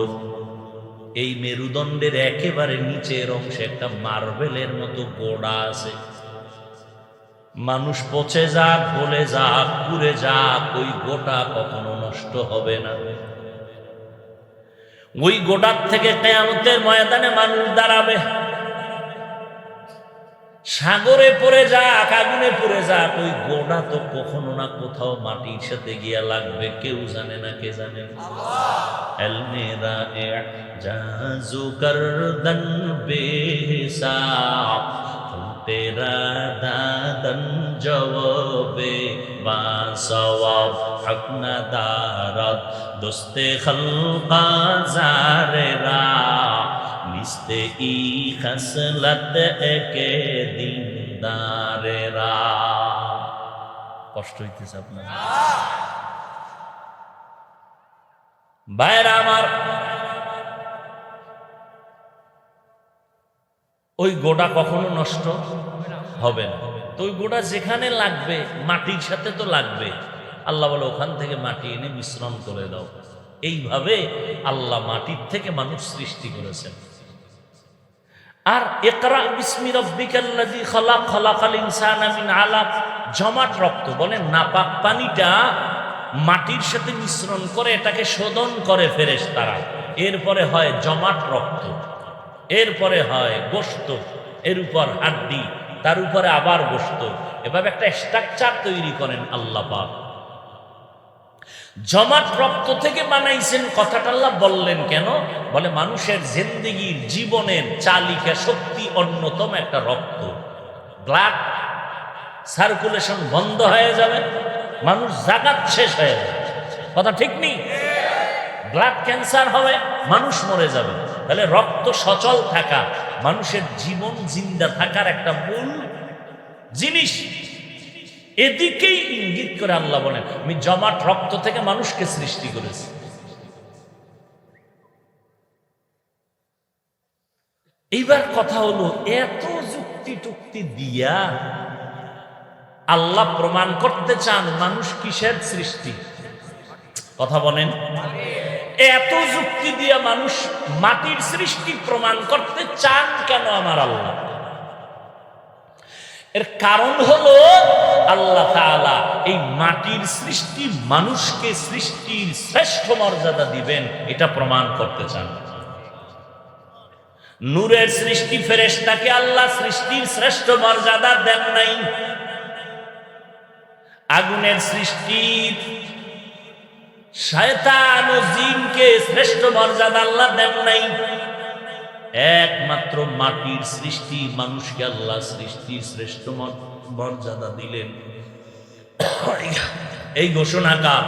এই মেরুদণ্ডের একেবারে নিচের অংশে একটা মার্বেলের মতো গোড়া আছে। মানুষ পচে যাক, গলে যাক, পুড়ে যাক, ওই গোটা কখনো নষ্ট হবে না। ওই গোটার থেকে কিয়ামতের ময়দানে মানুষ দাঁড়াবে। সাগরে পড়ে যাক, আগুনে পড়ে যাক, ওই গোড়া তো কখনো না কোথাও মাটির সাথে গিয়া লাগবে। কেউ জানে না। কে জানে? এলমেরা জাজু করদন বেহিসাব তেরা দাদন জওবে বাসওয়াব হক না দারত দোস্তে খলকা জারেরা নিস্তে ই খসলত একে দিনদারেরা। কষ্ট হইতেছে আপনার? ভাইরা আমার, ওই গোটা কখনো নষ্ট হবে না। তো ওই গোটা যেখানে লাগবে মাটির সাথে তো লাগবে। আল্লাহ বলে ওখান থেকে মাটি এনে মিশ্রণ করে দাও। এইভাবে আল্লাহ মাটির থেকে মানুষ সৃষ্টি করেছেন। আর ইকরা বিসমি রাব্বিকাল্লাযী খালাক খালাকাল ইনসানা মিন আলাক, জমাট রক্ত বলে নাপাক পানিটা মাটির সাথে মিশ্রণ করে এটাকে শোধন করে ফেরেশতারা। এরপরে হয় জমাট রক্ত, এরপরে হয় গোশত, এর উপর হাড্ডি, তার উপরে আবার গোশত। এভাবে একটা স্ট্রাকচার তৈরি করেন আল্লাহ পাক। জমাট রক্ত থেকে বানাইছেন, কথাটা আল্লাহ বললেন কেন? বলে মানুষের জিন্দেগির জীবনের চালিকা শক্তি অন্যতম একটা রক্ত। ব্লাড সার্কুলেশন বন্ধ হয়ে যাবে, মানুষ জাগাত শেষ হয়ে যাবে। কথা ঠিক নেই? ব্লাড ক্যান্সার হবে, মানুষ মরে যাবে। তাহলে রক্ত সচল থাকা মানুষের জীবন জিন্দা থাকার একটা মূল জিনিস। এদিকেই ইঙ্গিত করে আল্লাহ বলেন আমি জমাট রক্ত থেকে মানুষকে সৃষ্টি করেছি। এইবার কথা হলো, এত যুক্তি টুক্তি দিয়া আল্লাহ প্রমাণ করতে চান মানুষ কিসের সৃষ্টি? কথা বলেন। এত যুক্তি দিয়া মানুষ মাটির সৃষ্টি প্রমাণ করতে চান কেন আমার আল্লাহ? এর কারণ হলো আল্লাহ তাআলা এই মাটির সৃষ্টি মানুষকে সৃষ্টির শ্রেষ্ঠ মর্যাদা দিবেন, এটা প্রমাণ করতে চান। নূরের সৃষ্টি ফেরেশতাকে আল্লাহ সৃষ্টির শ্রেষ্ঠ মর্যাদা দেন নাই। আগুনের সৃষ্টি শয়তান ও জিনকে শ্রেষ্ঠ মর্যাদা আল্লাহ দেন নাই। একমাত্র মাটির সৃষ্টি মানুষকে আল্লাহ সৃষ্টির শ্রেষ্ঠ মর্যাদা দিলেন। এই ঘোষণা কার?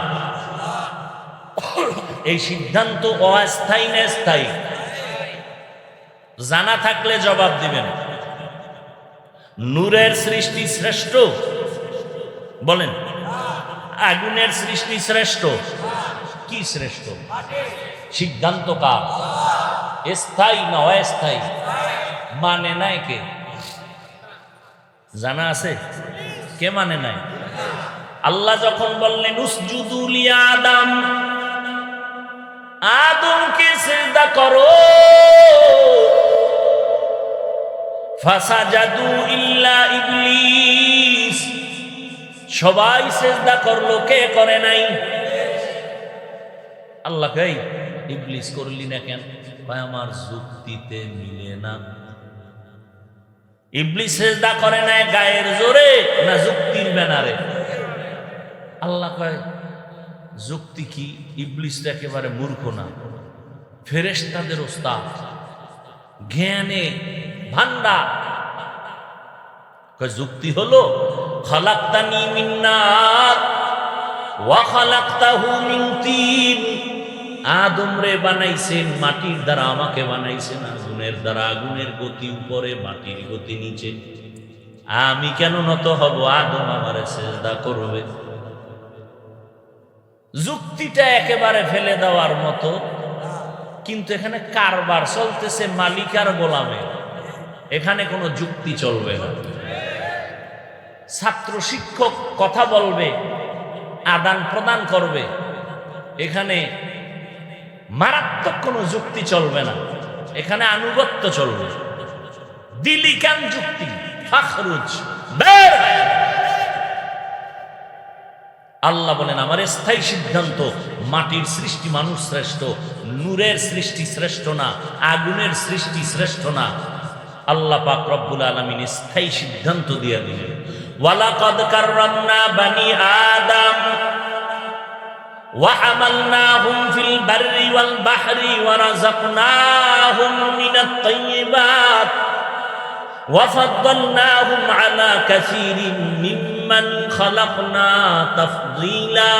এই সিদ্ধান্ত অস্থায়ী না স্থায়ী? জানা থাকলে জবাব দিবেন। নূরের সৃষ্টি শ্রেষ্ঠ বলেন, আগুনের সৃষ্টি শ্রেষ্ঠ? কি শ্রেষ্ঠ? সিদ্ধান্ত কার? স্থায়ী না অস্থায়ী? মানে নাই কে? জানা আছে কে মানে নাই? আল্লাহ যখন বললেন উসজুদু লি আদম, আদমকে সিজদা করো, ফাসাজাদু ইল্লা ইবলিস, সবাই সিজদা করলো, কে করে নাই? আল্লাহ কই ইবলিস করলি না কেন? ভাই আমার যুক্তিতে মিলে না। ইবলিস সিজদা করে নাই গায়ের জোরে না যুক্তির ব্যানারে? আল্লাহ কয় যুক্তি কি? ইবলিস তো একেবারে মূর্খ না, ফেরেশতাদের ওস্তাদ, জ্ঞানে ভান্ডার। কয় যুক্তি হলো খালাকতানি মিন নার ওয়া খালাকতাহু মিন তিন, আদম রে বানাইছেন মাটির দ্বারা, আমাকে বানাইছেন আগুনের দ্বারা। আগুনের গতি উপরে, মাটির গতি নিচে। আমি কেন নত হব? আদম আমারে সিজদা করবে। যুক্তিটা একেবারে ফেলে দেওয়ার মতো, কিন্তু এখানে কারবার চলতেছে মালিক আর গোলামের। এখানে কোনো যুক্তি চলবে না। ছাত্র শিক্ষক কথা বলবে, আদান প্রদান করবে, এখানে মারাত্মক কোনো যুক্তি চলবে না। এখানে আনুগত্য চলবে। দিলি কেন যুক্তি? ফাখরুজ, বের। আল্লাহ বলেন আমার স্থায়ী সিদ্ধান্ত, মাটির সৃষ্টি মানুষ শ্রেষ্ঠ, নূরের সৃষ্টি শ্রেষ্ঠ না, আগুনের সৃষ্টি শ্রেষ্ঠ না। আল্লাহ পাক রব্বুল আলামিন স্থায়ী সিদ্ধান্ত দিয়ে দিলেন, ওয়ালাকাদ কাররামনা বানি আদম ওয়া হামালনাহুম ফিল বাররি ওয়াল বাহরি ওয়া রাযাকনাহুম মিনাত তাইয়্যিবাত ওয়া ফাদ্দালনাহুম আলা কাসীরিন মিম্মান খালাকনা তাফদীলা।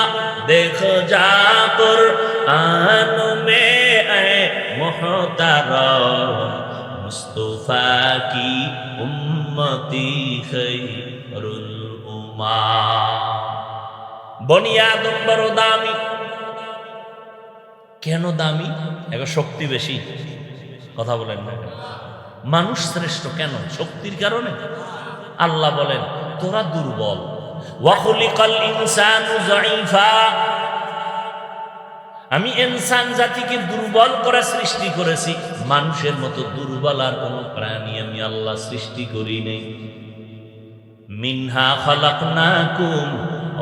দেখো যা কুরআন মে এ মুহতারাম মুস্তাফা কি উম্মতি খায়রুল উম্মাহ। বনি আদম বড় দামি। কেন দামি? এবার শক্তি বেশি? কথা বলেন না। মানুষ শ্রেষ্ঠ কেন? শক্তির কারণে? আল্লাহ বলেন তোরা দুর্বল। ওয়া খুলিকাল ইনসানু যায়ীফা, আমি ইনসান জাতিকে দুর্বল করে সৃষ্টি করেছি। মানুষের মতো দুর্বল আর কোন প্রাণী আমি আল্লাহ সৃষ্টি করি নাই। মিনহা খালাকনাকুম,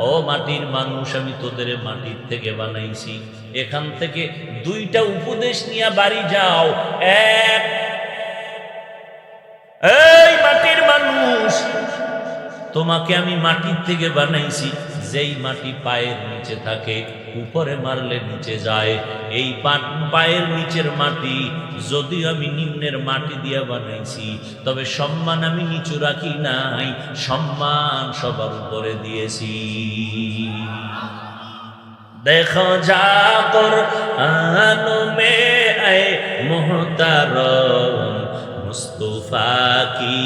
ও মাটির মানুষ আমি তোদের মাটির থেকে বানাইছি। এখান থেকে দুইটা উপদেশ নিয়ে বাড়ি যাও। এক, এই মাটির মানুষ, তোমাকে আমি মাটির থেকে বানাইছি। যেই মাটি পায়ের নিচে থাকে, উপরে মারলে নিচে যায়। এই পায়ের নিচের মাটি যদিও আমি নিম্নের মাটি দিয়ে বানাইছি, তবে সম্মান আমি নিচু রাখি নাই, সম্মান সবার উপরে দিয়েছি। দেখো যা কুরআন মে এ মুহতারাম মুস্তাফা কি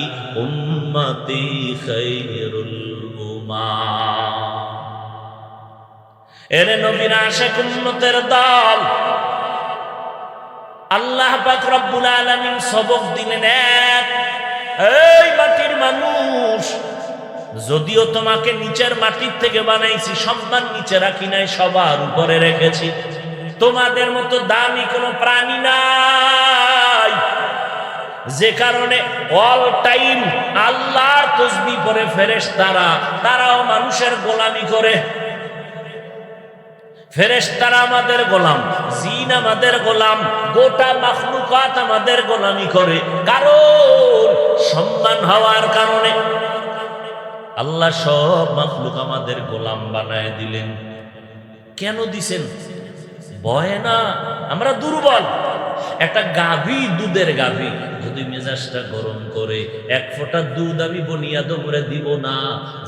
উম্মতি খায়রুল উম্মাহ। এরে নবীর আশিক উম্মতের দল, আল্লাহ পাক রব্বুল আলামিন সবক দিলেন এক, এই মাটির মানুষ, যদিও তোমাকে নিচের মাটির থেকে বানাইছি, সম্মান নিচে রাখি নাই, সবার উপরে রেখেছি। তোমাদের মতো দামি কোনো প্রাণী নাই, যে কারণে অল টাইম আল্লাহর তাসবিহ পড়ে ফেরেশতারা, তারাও মানুষের গোলামি করে। ফেরেশতারা আমাদের গোলাম, জিন আমাদের গোলাম, গোটা মাখলুকাত আমাদের গোলামি করে। কারণ সম্মান হওয়ার কারণে আল্লাহ সব মাখলুক আমাদের গোলাম বানায় দিলেন। কেন দিছেন? ভয় না, আমরা দুর্বল। একটা গাভী, দুধের গাভী যদি মেজাজটা গরম করে, এক ফোঁটা দুধ আমি বনি আদমরে দিব না,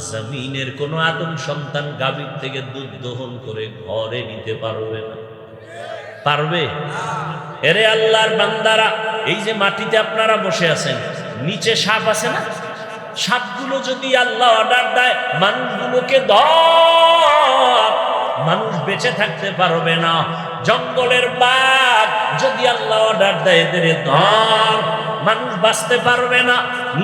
জমিনের কোন আদম সন্তান গাভীর থেকে দুধ দহন করে ঘরে নিতে পারবে না। পারবে? এরে আল্লাহর বান্দারা, এই যে মাটিতে আপনারা বসে আছেন, নিচে সাপ আছে না? সাপগুলো যদি আল্লাহ অর্ডার দেয় মানুষগুলোকে ধর, মানুষ বেঁচে থাকতে পারবে না। জঙ্গলের বাঘ যদি আল্লাহ অর্ডার দেয় এদের ধর, মানুষ বাঁচতে পারবে না।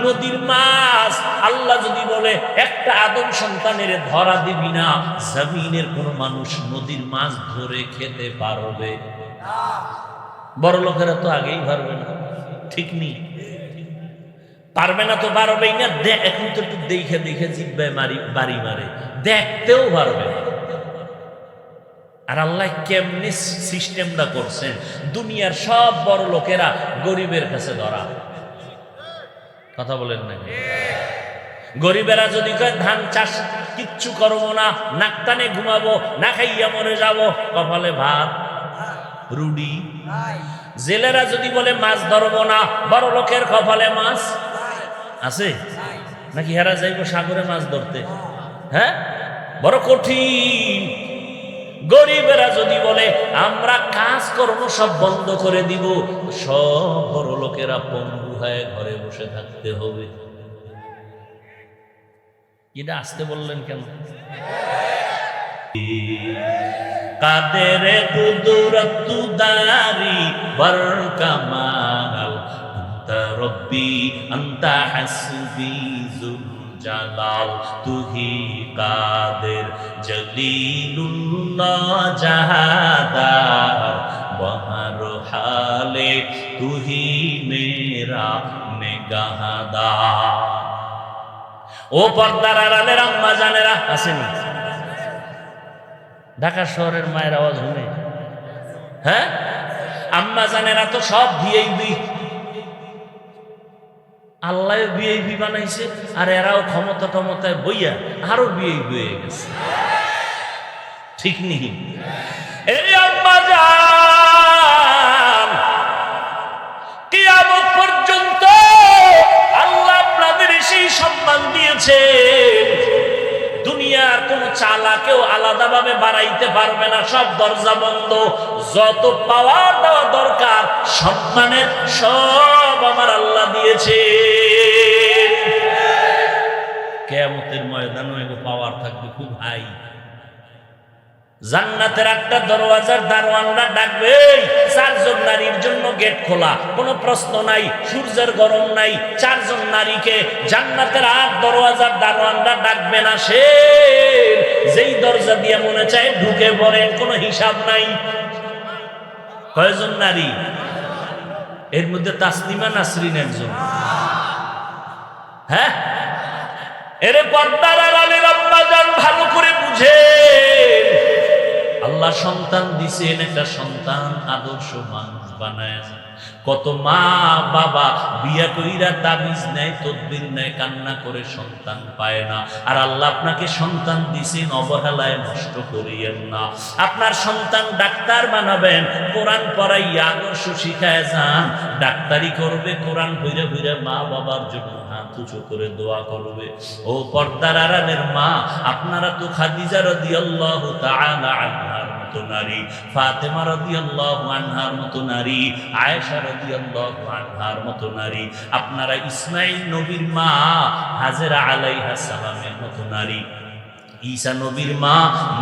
নদীর মাছ আল্লাহ যদি বলে একটা আদম সন্তানের ধরা দিবি না, জমিনের কোন মানুষ নদীর মাছ ধরে খেতে পারবে? বড় লোকেরা তো আগেই পারবে না, ঠিক নেই? পারবে না তো পারবেই না। এখন তো একটু দেখে দেখে জিব্বায় বাড়ি মারে, দেখতেও পারবে না। আর আল্লাহ কেমনি সিস্টেমটা করছেন, দুনিয়ার সব বড় লোকেরা গরিবের কাছে ধরা। কথা বলেন না? গরিবেরা যদি কয় ধান চাষ কিচ্ছু করবো না, নাক টানে ঘুমাবো, না খাইয়া মরে যাবো, কপালে ভাত রুডি। জেলেরা যদি বলে মাছ ধরবো না, বড় লোকের কপালে মাছ আছে নাকি? হেরা যাইব সাগরে মাছ ধরতে? হ্যাঁ, বড় কঠিন। গরিবেরা যদি বলে আমরা কাজ কর্ম সব বন্ধ করে দিব, সব বড় লোকেরা পঙ্গু হয়ে ঘরে বসে থাকতে হবে। এটা আসতে বললেন কেন? কাদের কুদরত দারি বর কামাল, আনতা রব্বি আনতা হাসবি যুল জালাল, তুহি কাদের জলিলুল্লাহ জাহাদার, বহর হালে তুহি মেরা নিগাহদার। ও পর্দার আড়ালের আম্মা জানেরা আসেনি? ঢাকা শহরের মায়ের আওয়াজ শুনে? হ্যাঁ, আম্মা জানেরা তো সব ভিআইপি। আল্লাহ ভিআইপি বানাইছে, আর এরাও ক্ষমতায় বইয়া আরো ভিআইপি হয়ে গেছে, ঠিক নেই? এই আম্মা জান, কিয়ামত পর্যন্ত আল্লাহ আপনাদের সেই সম্মান দিয়েছে, দুনিয়ার কোন চালাকেও আলাদাভাবে বাড়াইতে পারবে না, সব দরজা বন্ধ। যত পাওয়ার দেওয়া দরকার সম্মানের সব আমার আল্লাহ দিয়েছে। কিয়ামতের ময়দানে এগো পাওয়ার থাকবে খুব হাই। জান্নাতের একটা দরওয়াজার দারোয়ানরা ডাকবে, চারজন নারীর জন্য গেট খোলা, কোনো প্রশ্ন নাই, সূর্যের গরম নাই, চারজন নারীকে জান্নাতের 8 দরওয়াজার দারোয়ানরা ডাকবে না। সে যেই দরজা দিয়ে মনে চায় ঢুকে পড়েন, কোনো হিসাব নাই। কয়জন নারী? এর মধ্যে তাসলিমা নাসরিন একজন। হ্যাঁ, এর পর্দার আড়ালের আম্মা জান ভালো করে বুঝে, আল্লাহ সন্তান দিছেন, একটা সন্তান আদর্শ মানুষ বানায়। কত মা বাবা বিয়া কইরা তাবিজ নেয়, তদবির নেয়, কান্না করে সন্তান পায় না। আর আল্লাহ আপনাকে সন্তান দিছেন, অবহেলায় নষ্ট করিয়েন না। আপনার সন্তান ডাক্তার বানাবেন, কোরআন পড়াইয়া আদর্শ শিখায় যান, ডাক্তারি করবে, কোরআন ভইরা ভইরা মা বাবার জন্য হাত উঁচু করে দোয়া করবে। ও পর্দার আড়ালের মা, আপনারা তো খাদিজা রাদিয়াল্লাহু তাআলা আনহার মতো নারী, ফাতেমা রাদিয়াল্লাহু আনহার মতো নারী, আয়েশা রাদিয়াল্লাহু আনহার মতো নারী, আপনারা ইসমাঈল নবীর মা হাজেরা আলাইহা সালামের মতো নারী, ঈসা নবীর মা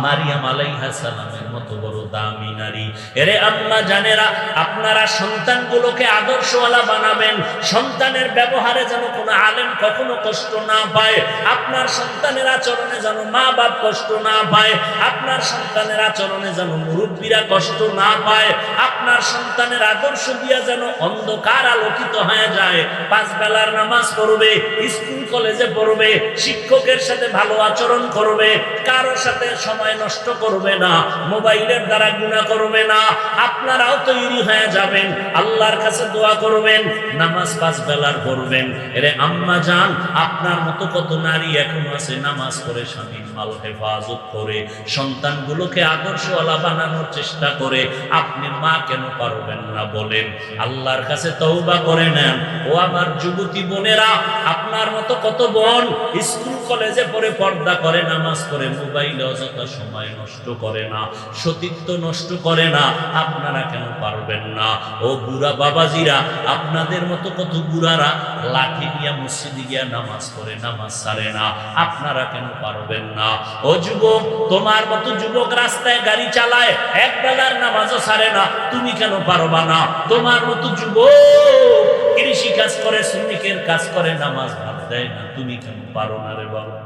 মারিয়াম আলাইহিস সালামের মতো বড় দামি নারী। এরে আম্মা জানেরা, আপনারা সন্তানগুলোকে আদর্শওয়ালা বানাবেন। সন্তানের ব্যবহারে যেন কোনো আলেম কখনো কষ্ট না পায়, আপনার সন্তানের আচরণে যেন মা বাপ কষ্ট না পায়, আপনার সন্তানের আচরণে যেন মুরব্বীরা কষ্ট না পায়, আপনার সন্তানের আদর্শ দিয়া যেন অন্ধকার আলোকিত হয়ে যায়। 5 বেলার নামাজ পড়বে, স্কুল কলেজে পড়বে, শিক্ষকের সাথে ভালো আচরণ করবে, কারোর সাথে সময় নষ্ট করবে না, মোবাইল মোবাইলের দ্বারা গুনাহ করবে না। আপনারাও তৈরি হয়ে যাবেন, আল্লাহর কাছে দোয়া করবেন, নামাজ 5 বেলার পড়বেন। এরে আম্মা জান, আপনার মতো কত নারী এখন আছে নামাজ পড়ে স্বামীর মাল হেফাজত করে সন্তানগুলোকে আদর্শওয়ালা বানানোর চেষ্টা করে, আপনি মা কেন পারবেন না বলেন? আল্লাহর কাছে তওবা করে নেন। ও আমার যুবতী বোনেরা, আপনার মতো কত বোন স্কুল কলেজে পড়ে পর্দা করে, নামাজ পড়ে, মোবাইলে অযথা সময় নষ্ট করে না, সতীত্ব নষ্ট করে না, আপনারা কেন পারবেন না? ও বুড়া বাবাজিরা, আপনাদের মতো কত বুড়ারা লাঠি নিয়ে মসজিদে গিয়া নামাজ পড়ে, নামাজ ছাড়ে না, আপনারা কেন পারবেন না? ও যুবক, তোমার মতো যুবক রাস্তায় গাড়ি চালায়, এক বেলার নামাজও ছাড়ে না, তুমি কেন পারবা না? তোমার মতো যুবক কৃষি কাজ করে, শ্রমিকের কাজ করে, নামাজ ভাত দেয় না, তুমি কেন পারো না রে বাবা?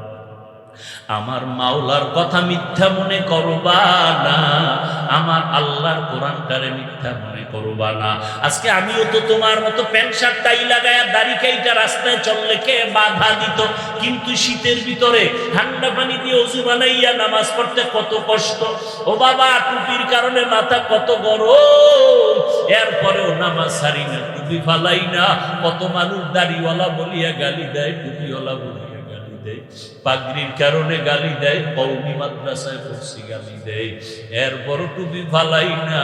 আমার মাওলার কথা মিথ্যা মনে করবা না, আমার আল্লাহর কোরআনটারে মিথ্যা মনে করবা না। আজকে আমিও তো তোমার মতো প্যান্ট শার্ট টাই লাগায়া দাড়ি কাইটা রাস্তায় চললে কে বাধা দিত, কিন্তু শীতের ভিতরে ঠান্ডা পানি দিয়ে ওযু বানাইয়া নামাজ পড়তে কত কষ্ট। ও বাবা, টুপির কারণে মাথা কত গরম, এরপরেও নামাজ ছাড়ি না, টুপি ফালাই না। কত মানুষ দাড়িওয়ালা বলিয়া গালি দেয়, টুপিওয়ালা বলিয়া পাগড়ির কারণে গালি দেয়, কওমি মাদ্রাসায় পড়ছি গালি দেয়, এরপরও টুপি ফালাই না,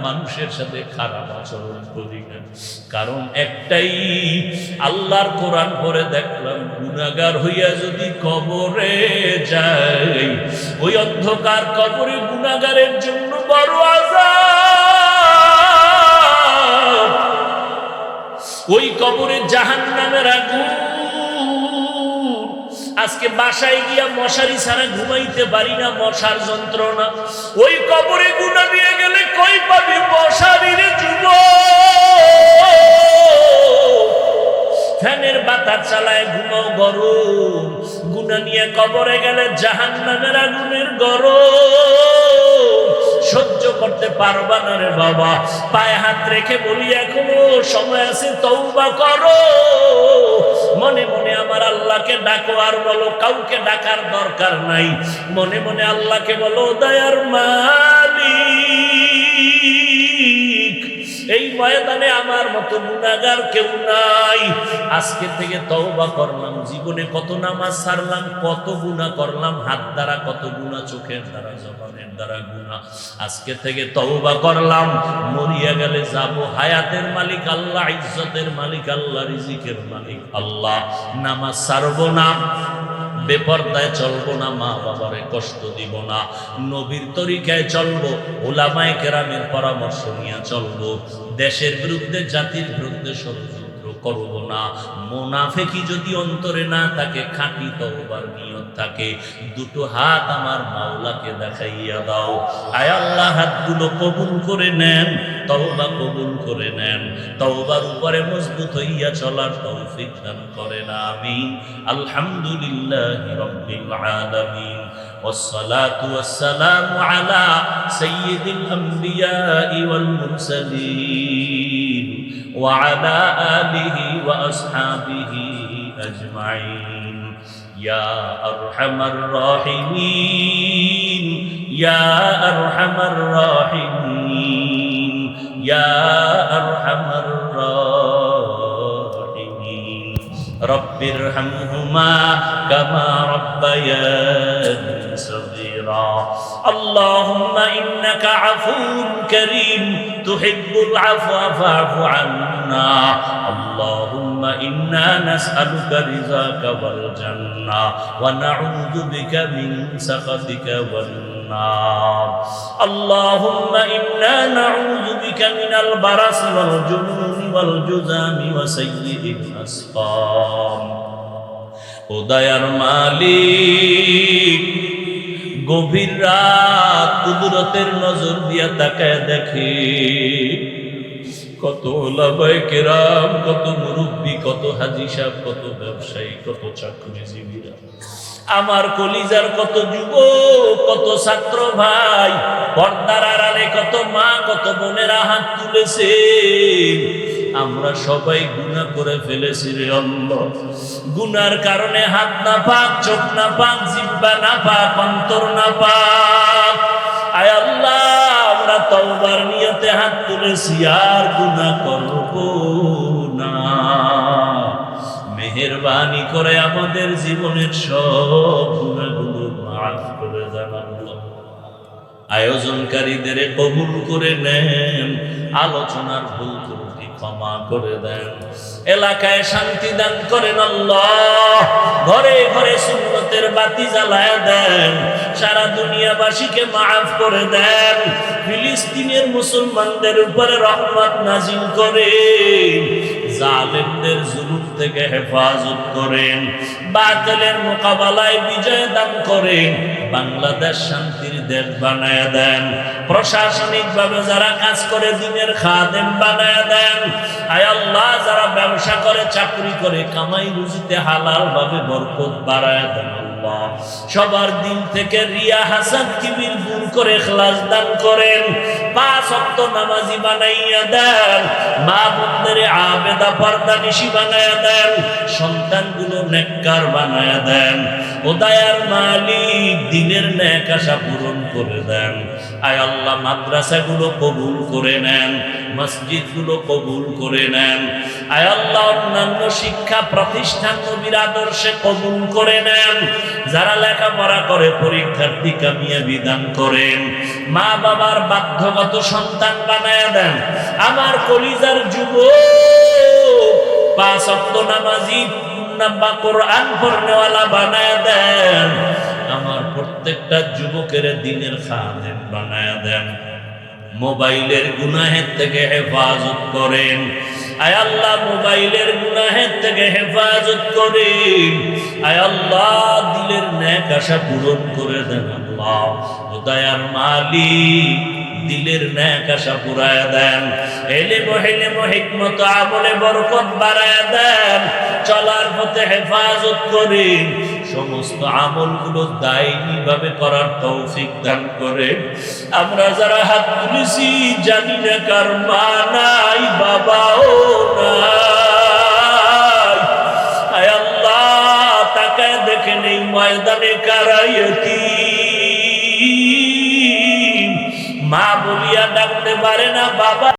মানুষের সাথে খারাপ আচরণ করি না। কারণ একটাই, আল্লাহর কোরআন পড়ে দেখলাম গুনাহগার হইয়া যদি কবরে যাই, ওই অন্ধকার কবরে গুনাহগারের জন্য বড় আযাব, ওই কবরে জাহান্নামের আগুন। আজকে বাসায় গিয়া মশারি ছাড়া ঘুমাইতে পারি না, মশার যন্ত্রণা। ওই কবরে গুনাহ দিয়ে গেলে কই পাবি মশারির যুবক? ফ্যানের বাতাস চালায় ঘুমাও, গরম। গুনাহ নিয়ে কবরে গেলে জাহান্নামের আগুনের গরম সহ্য করতে পারবা না রে বাবা। পায়ে হাত রেখে বলি, এখনো সময় আছে, তওবা করো। মনে মনে আমার আল্লাহকে ডাকো, আর বলো কাউকে ডাকার দরকার নাই। মনে মনে আল্লাহকে বলো, দয়ার মালিক, এই ময়দানে আমার মতো গুনাহগার কেউ নাই। আজকে থেকে তওবা করলাম। জীবনে কত নামাজ ছাড়লাম, কত গুনাহ করলাম, হাত দ্বারা কত গুনাহ, চোখের দ্বারা, জবানের দ্বারা গুনাহ। আজকে থেকে তওবা করলাম, মরিয়া গেলে যাব। হায়াতের মালিক আল্লাহ, ইজ্জতের মালিক আল্লাহ, রিজিকের মালিক আল্লাহ। নামাজ ছাড়বো না, বেপরদায় চলবো না, মা বাবারে কষ্ট দিব না, নবীর তরিকায় চলবো, উলামায়ে কেরামের পরামর্শ নিয়ে চলবো, দেশের বিরুদ্ধে, জাতির বিরুদ্ধে ষড়যন্ত্র করব না। মুনাফিকি যদি অন্তরে না থাকে, খাঁটি তওবার নিয়ত থাকে, দুটো হাত আমার মাওলাকে দেখাইয়া দাও। আয় আল্লাহ, হাতগুলো কবুল করে নেন, তওবা কবুল করে নেন, তওবার উপরে মজবুত হইয়া চলার তৌফিক দান করেন, আমিন। আলহামদুলিল্লাহি রাব্বিল আলামিন, والصلاة والسلام على سيد الأنبياء والمرسلين وعلى آله وأصحابه أجمعين يا أرحم الراحمين يا أرحم الراحمين يا أرحم الراحمين رب ارحمهما كما ربياني صغيرا اللهم إنك عفو كريم تحب العفو فاعف عنا اللهم إنا نسألك رضاك والجنة ونعوذ بك من سخطك والنار اللهم إنا نعوذ بك من البرص والجنون والجذام وسيء الأسقام ও দয়ার মালিক, গভীর রাত কুদরতের নজর দিয়া তাকায় দেখে কত ওলামায়ে কেরাম, কত মুরব্বী, কত হাজী সাহেব, কত ব্যবসায়ী, কত চাকরিজীবীরা, আমার কলিজার কত যুবক, কত ছাত্র ভাই, পর্দার আড়ালে কত মা, কত বোনেরা হাত তুলেছে। আমরা সবাই গুনাহ করে ফেলেছি রে আল্লাহ। গুনার কারণে হাত না পাক, চোখ না পাক, জিহ্বা না পাক, অন্তর না পাক। আয় আল্লাহ, আমরা তওবার নিয়তে হাত তুলেছি, আর গুনাহ করব না। মেহেরবানি করে আমাদের জীবনের সব গুনাহগুলো মাফ করে দেন আল্লাহ। আয়োজনকারীদের কবুল করে নেন, আলোচনার ভুল ত্রুটি ক্ষমা করে দেন, এলাকায় শান্তি দান করেন আল্লাহ। ঘরে ঘরে সুন্নতের বাতি জ্বালায় দেন, সারা দুনিয়াবাসীকে মাফ করে দেন। ফিলিস্তিনের মুসলমানদের উপরে রহমত নাজিল করেন, জালেমদের জুলুম থেকে হেফাজত করেন, বাতিলের মোকাবেলায় বিজয় দান করেন। বাংলাদেশ শান্তির দেশ বানায় দেন, প্রশাসনিকভাবে যারা কাজ করে দিনের খাদেম বানায় দেন। আয় আল্লাহ, যারা ব্যবসা করে, চাকরি করে, কামাই রুজিতে হালাল ভাবে বরকত বাড়ায় দেন আল্লাহ। সবার দিন থেকে রিয়া হাসাদ কিবির দূর করে ইখলাস দান করেন। 5 ওয়াক্ত নামাজি বানাইয়া দেন, মা বোনদের আবেদা পর্দানিশী বানায়া দেন, সন্তানগুলো নেককার বানায়া দেন। ও দয়ার মালিক, দিনের নেক আশা পূরণ করে দেন। আয় আল্লাহ, মাদ্রাসাগুলো কবুল করে নেন, মসজিদগুলো কবুল করে নেন। আয় আল্লাহ, অন্যান্য শিক্ষা প্রতিষ্ঠান নবীর আদর্শে কবুল করে নেন। যারা লেখাপড়া করে পরীক্ষার্থী কামিয়াবি দান করেন। মা বাবার বাধ্যগত সন্তান বানায়া দেন। আমার কলিজার যুবক 5 ওয়াক্ত নামাজি বা কোরআন পড়নেওয়ালা বানায়া দেন। আমার প্রত্যেকটা যুবকের দিনের খাদেম বানায়া দেন। মোবাইলের গুনাহের থেকে হেফাজত করেন। আয় আল্লাহ, মোবাইলের গুনাহের থেকে হেফাজত করেন। আয় আল্লাহ, দিলের নেক আশা পূরণ করে দেন আল্লাহ। ও দয়ার মালিক, দিলের নেক আশা পুরায়া দেন। ইলম হিকমত আমলে বরকত বাড়ায়া দেন। চলার পথে হেফাজত করেন। সমস্ত আমলগুলো দায়ী ভাবে করার তৌফিক দান করে। আমরা যারা হাত তুলেছি, জানি না কার মা নাই, বাবাও নাই। আয় আল্লাহ, তাকায় দেখেন এই ময়দানে কারা ইয়তীম, মা বলিয়া ডাকতে পারে না, বাবা